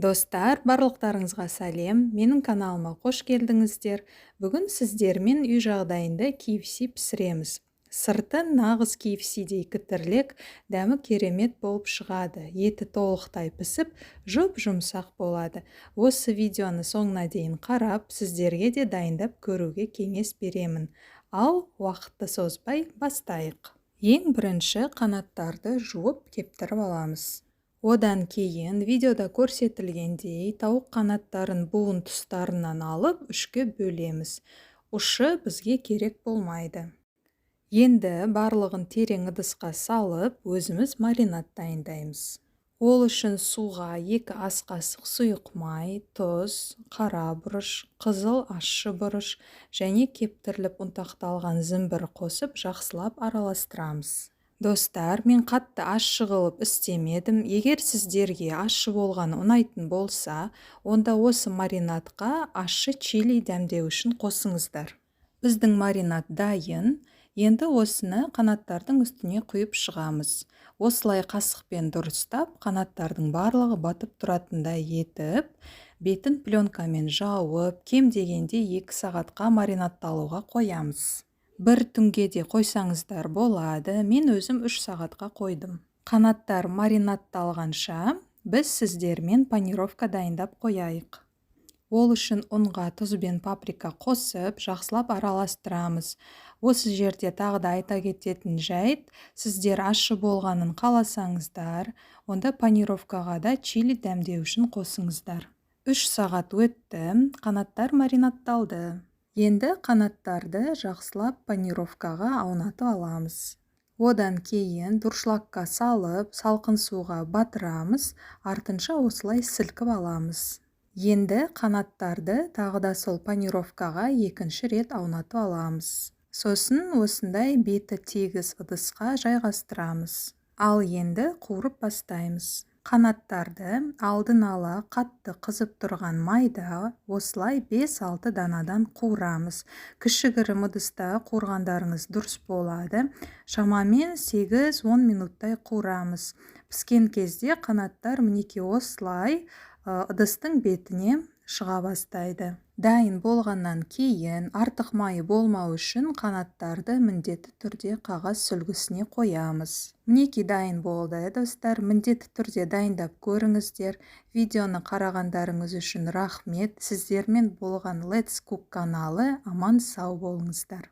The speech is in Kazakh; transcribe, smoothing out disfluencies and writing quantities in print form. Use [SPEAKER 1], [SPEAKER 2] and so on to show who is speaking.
[SPEAKER 1] Достар, барлықтарыңызға сәлем. Менің каналыма қош келдіңіздер. Бүгін сіздермен үй жағдайында KFC пісіреміз. Сырты нағыз KFC-дей кітірлік, дәмі керемет болып шығады. Еті толықтай пісіп, жұп-жұмсақ болады. Осы видеоны соңына дейін қарап, сіздерге де дайындап көруге кеңес беремін. Ал уақытты созбай бастайық. Ең бірінші қанаттарды жуып кептіріп аламыз. Одан кейін видеода көрсетілгендей тауық қанаттарын буын тұстарынан алып үшке бөлеміз. Ұшы бізге керек болмайды. Енді барлығын терең ыдысқа салып, өзіміз маринад дайындаймыз. Ол үшін суға 2 ас қасық сұйық май, тұз, қара бұрыш, қызыл ащы бұрыш және кептіріліп ұнтақталған зімбір қосып жақсылап араластырамыз. Достар, мен қатты ащы қылып істемедім. Егер сіздерге ащы болғаны ұнайтын болса, онда осы маринадқа ащы чили дәмдеу үшін қосыңыздар. Біздің маринад дайын. Енді осыны қанаттардың үстіне құйып шығамыз. Осылай қасықпен дұрыстап, қанаттардың барлығы батып тұратындай етіп, бетін пленкамен жауып, кем дегенде 2 сағатқа маринадталуға қоямыз. Бір түнге де қойсаңыздар болады, мен өзім 3 сағатқа қойдым. Қанаттар маринадталғанша біз сіздермен панировка дайындап қояйық. Ол үшін ұнға тұз бен паприка қосып, жақсылап араластырамыз. Осы жерде тағы да айта кететін жайт, сіздер ащы болғанын қаласаңыздар, онда панировкаға да чили дәмдеу үшін қосыңыздар. 3 сағат өтті, қанаттар маринадталды. Енді қанаттарды жақсылап панировкаға аунатып аламыз. Одан кейін дұршылакқа салып, салқын суға батырамыз, артынша осылай сілкіп аламыз. Енді қанаттарды тағы да сол панировкаға екінші рет аунатып аламыз. Сосын осындай беті тегіс ыдысқа жайғастырамыз. Ал енді қуырып бастаймыз. Қанаттарды алдын ала қатты қызып тұрған майда осылай 5-6 данадан қуырамыз. Кішігірім ыдыста қуырғандарыңыз дұрыс болады. Шамамен 8-10 минуттай қуырамыз. Піскен кезде қанаттар мінеки осылай ыдыстың бетіне шыға бастайды. Дайын болғаннан кейін артық майы болмау үшін қанаттарды міндетті түрде қағаз сүлгісіне қоямыз. Мінеки дайын болды, достар, міндетті түрде дайындап көріңіздер. Видеоны қарағандарыңыз үшін рахмет. Сіздермен болған Let's Cook каналы. Аман сау болыңыздар.